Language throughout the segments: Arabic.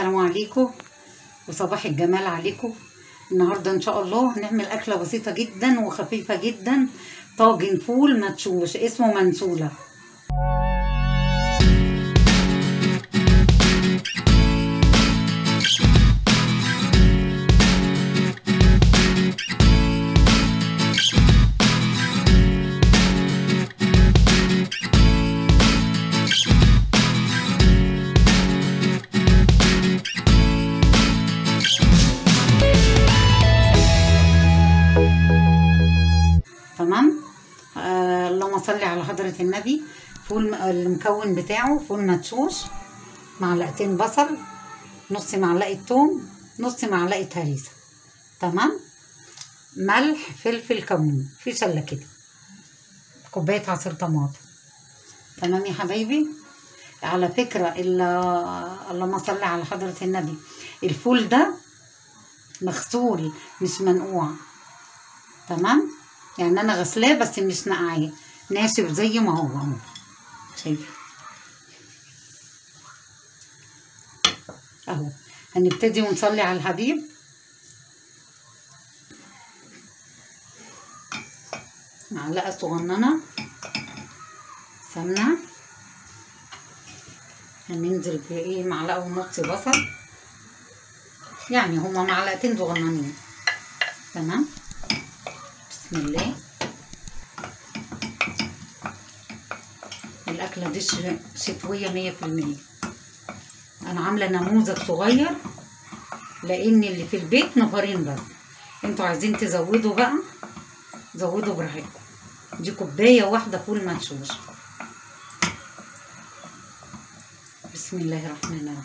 السلام عليكم وصباح الجمال عليكم. النهارده ان شاء الله هنعمل اكله بسيطه جدا وخفيفه جدا، طاجن فول مدشوش اسمه منسوله. تمام. اللهم صل على حضرة النبي. فول المكون بتاعه فول مدشوش، معلقتين بصل، نص معلقة توم، نص معلقة هريسة. تمام. ملح، فلفل، كمون، في سلة كده، كوباية عصير طماطم. تمام يا حبايبي. على فكرة اللهم صل على حضرة النبي، الفول ده مغسول مش منقوع. تمام. يعني انا غسلاه بس مش نقعاه، ناشف زي ما هو شايفه اهو. هنبتدي ونصلي على الحبيب. معلقه صغننه سمنه، هننزل بايه معلقه ونص بصل، يعني هما معلقتين صغننين. تمام. بسم الله. الأكلة دي شتوية 100%. أنا عاملة نموذج صغير لأن اللي في البيت نفرين بس، انتوا عايزين تزودوا بقى زودوا براحتكم. دي كوباية واحدة فول مدشوش. بسم الله الرحمن الرحيم.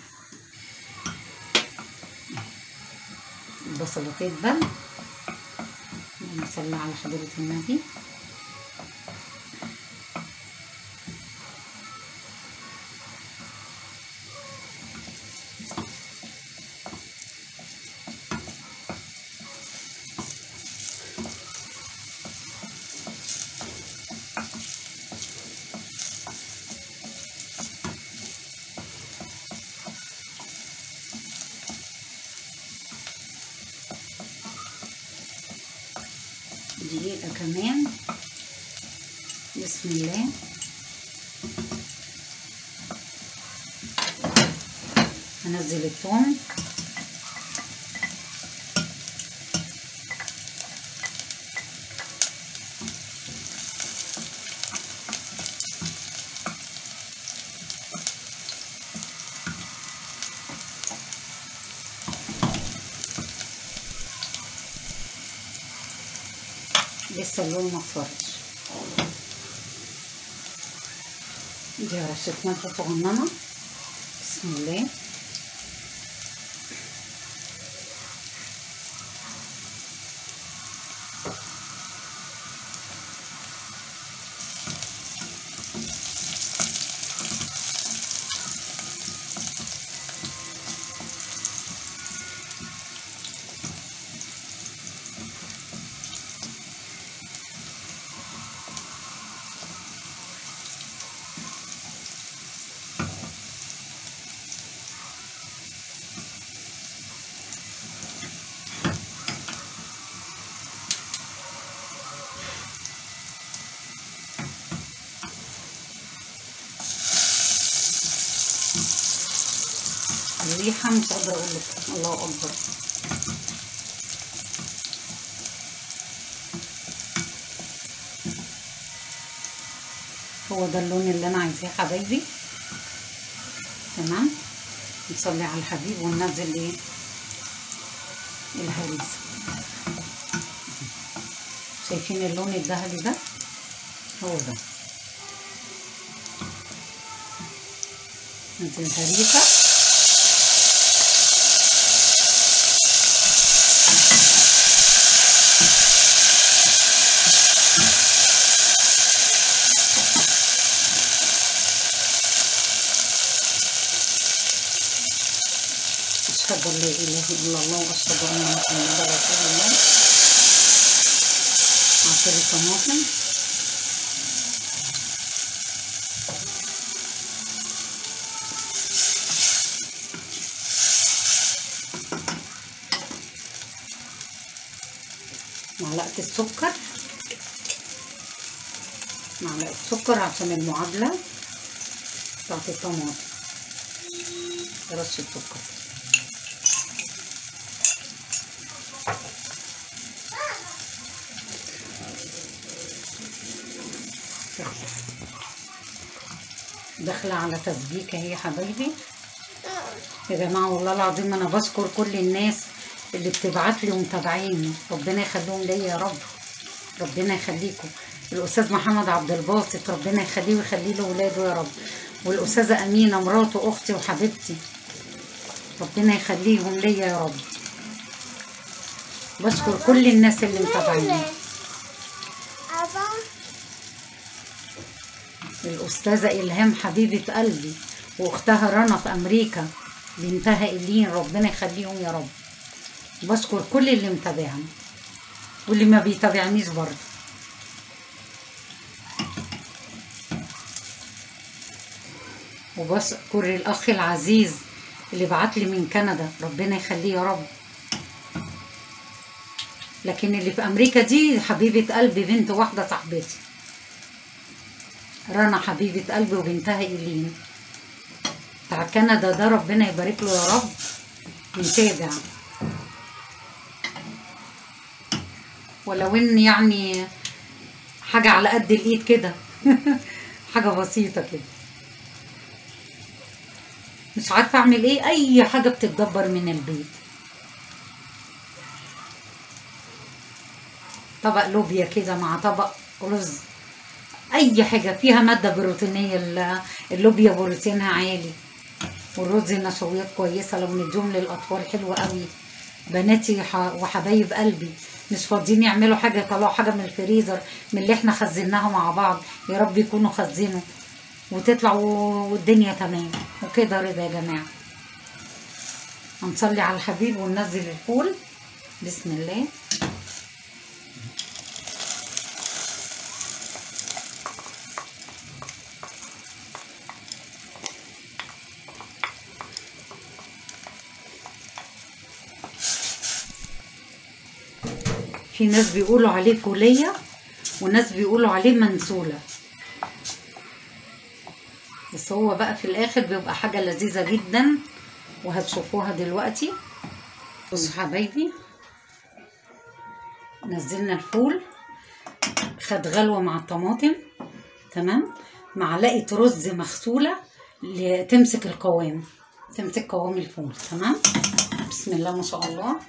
البصلة تدبل. اللهم صل على حضرة النبي. دقيقة كمان. بسم الله. هنزل الثوم، لسه اللون مصفرش. دي رشة ملح صغننة. بسم الله. الريحة مش قادرة اقول لك، الله اكبر. هو ده اللون اللي انا عايزاه حبايبي. تمام. نصلي على الحبيب وننزل ايه الهريسة. شايفين اللون الذهبي ده؟ هو ده. ننزل الهريسة. أشهد أن لا إله إلا الله وأشهد أن محمدا رسول الله. عصير الطماطم. معلقة السكر، معلقة سكر عشان المعادلة بتاعت الطماطم، رشة سكر. داخلة على تسبيكة اهي يا حبايبي. يا جماعة والله العظيم انا بشكر كل الناس اللي بتبعت لي ومتابعيني، ربنا يخليهم ليا يا رب، ربنا يخليكم. الاستاذ محمد عبد الباسط ربنا يخليه ويخلي له ولاده يا رب، والاستاذه امينه مراته اختي وحبيبتي ربنا يخليهم ليا يا رب. بشكر كل الناس اللي متابعيني. الاستاذه الهام حبيبه قلبي واختها رنا في امريكا، بنتها إلين ربنا يخليهم يا رب. بشكر كل اللي متابعني واللي ما بيتابعنيش برضه. وبشكر الاخ العزيز اللي بعتلي من كندا ربنا يخليه يا رب. لكن اللي في امريكا دي حبيبه قلبي، بنت واحده صاحبتي رنا حبيبه قلبي وبنتها إلين. بتاع كندا ده ربنا يبارك له يا رب، متابع. ولو ان يعني حاجه على قد الايد كده حاجه بسيطه كده، مش عارفه اعمل ايه، اي حاجه بتتدبر من البيت. طبق لوبيا كده مع طبق رز، اي حاجه فيها ماده بروتينيه. اللوبيا بروتينها عالي، والرز نشويات كويسه لو نديهم للاطفال حلوه قوي. بناتي وحبايب قلبي مش فاضيين يعملوا حاجه، يطلعوا حاجه من الفريزر من اللي احنا خزناها مع بعض، يا رب يكونوا خزنوا وتطلع والدنيا تمام وكده رضا يا جماعه. هنصلي على الحبيب وننزل الفول. بسم الله. في ناس بيقولوا عليه فولية وناس بيقولوا عليه منسولة، بس هو بقى في الاخر بيبقى حاجة لذيذة جدا وهتشوفوها دلوقتي. بصوا حبايبي، نزلنا الفول، خد غلوة مع الطماطم تمام، معلقة رز مغسولة تمسك القوام، تمسك قوام الفول تمام. بسم الله ما شاء الله.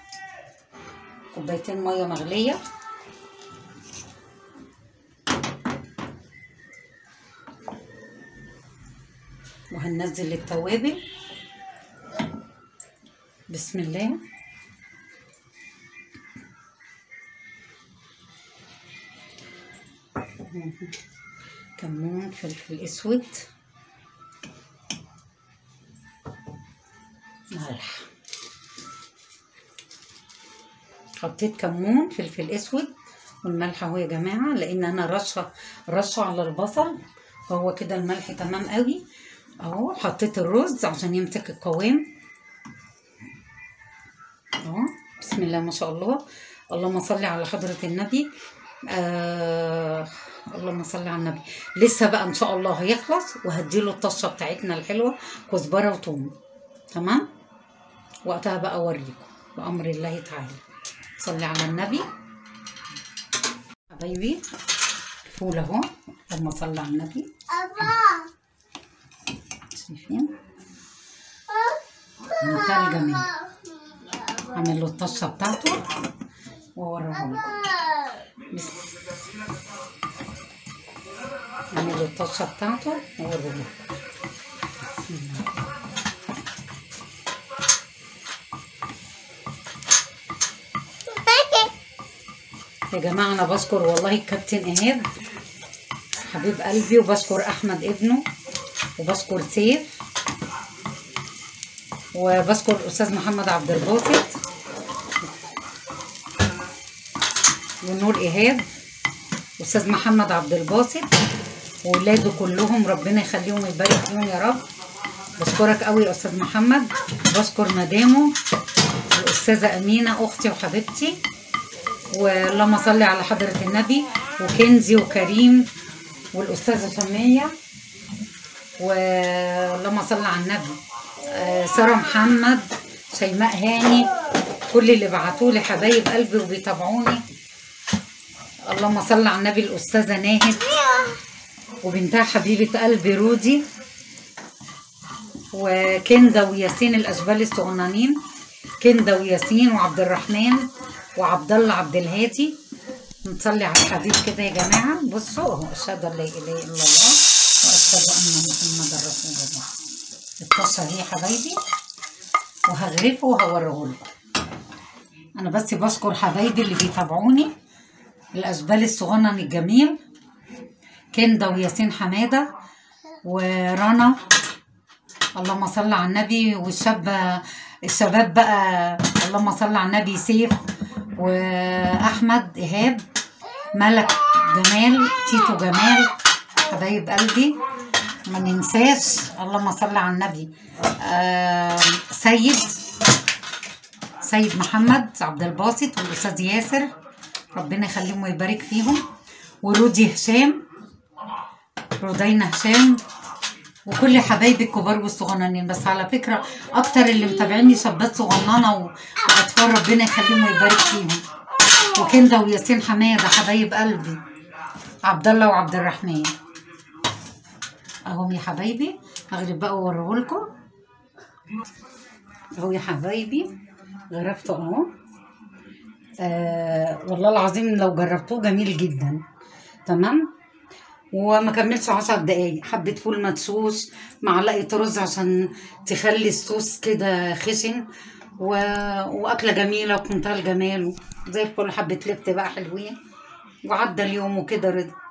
كوبايتين ميه مغليه، وهننزل التوابل. بسم الله. كمون، فلفل اسود، ملح. حطيت كمون فلفل اسود والملح اهو يا جماعه، لان انا رشه على البصل، فهو كده الملح تمام قوي اهو. حطيت الرز عشان يمسك القوام اهو. بسم الله ما شاء الله. اللهم صل على حضره النبي. اللهم صل على النبي. لسه بقى ان شاء الله هيخلص وهديله الطشه بتاعتنا الحلوه، كزبره وثوم تمام. وقتها بقى اوريكم بامر الله تعالى. صلي على النبي حبايبي. الفول اهو، اللهم صل على النبي. شايفين منتهى الجمال. اعمل له الطشه بتاعته واوريها لكم. اعمل له الطشه بتاعته واوريها لكم. بسم الله. يا جماعه انا بشكر والله الكابتن ايهاب حبيب قلبي، وبشكر احمد ابنه، وبشكر سيف، وبشكر الاستاذ محمد عبد الباسط ونور ايهاب، استاذ محمد عبد الباسط واولاده كلهم ربنا يخليهم ويبارك فيهم يا رب. بشكرك قوي يا استاذ محمد، وبشكر مدامه الاستاذه امينه اختي وحبيبتي، واللهم صل على حضرة النبي، وكنزي وكريم والأستاذة سمية، واللهم صل على النبي، سارة محمد، شيماء هاني، كل اللي بعتولي حبايب قلبي وبيتابعوني. اللهم صل على النبي، الأستاذة ناهد وبنتها حبيبة قلبي رودي، وكندا وياسين الأشبال الصغنانين، كندا وياسين وعبد الرحمن وعبد الله عبد الهادي. نصلي على الحبيب كده يا جماعة. بصوا اهو، أشهد أن لا إله إلا الله وأشهد أن محمدا رسول الله. الطاسة اهي يا حبايبي، وهغرفه وهوريهولكم. أنا بس بشكر حبايبي اللي بيتابعوني، الأشبال الصغنن الجميل، كندا وياسين حمادة ورنا، اللهم صل على النبي، الشباب بقى، اللهم صل على النبي، سيف وأحمد إيهاب، ملك جمال، تيتو جمال، حبايب قلبي ما ننساش. اللهم صل على النبي، سيد محمد عبد الباسط والأستاذ ياسر، ربنا يخليهم ويبارك فيهم، ورودي هشام، رودينا هشام، وكل حبايبي الكبار والصغننين. بس على فكرة أكتر اللي متابعيني شابات صغننة وأطفال، ربنا يخليهم ويبارك فيهم. وكندا وياسين حمادة حبايب قلبي، عبد الله وعبد الرحمن اهم يا حبايبي. هغرب بقى واوريهولكم اهو يا حبايبي، غرفته اهو. والله العظيم لو جربتوه جميل جدا. تمام، وما كملش 10 دقايق. حبة فول مدسوس، معلقة رز عشان تخلي الصوص كده خشن، واكله جميله ومنتهى الجمال زي الفل. حبة لفت بقى حلوين، وعدى اليوم وكده رضا.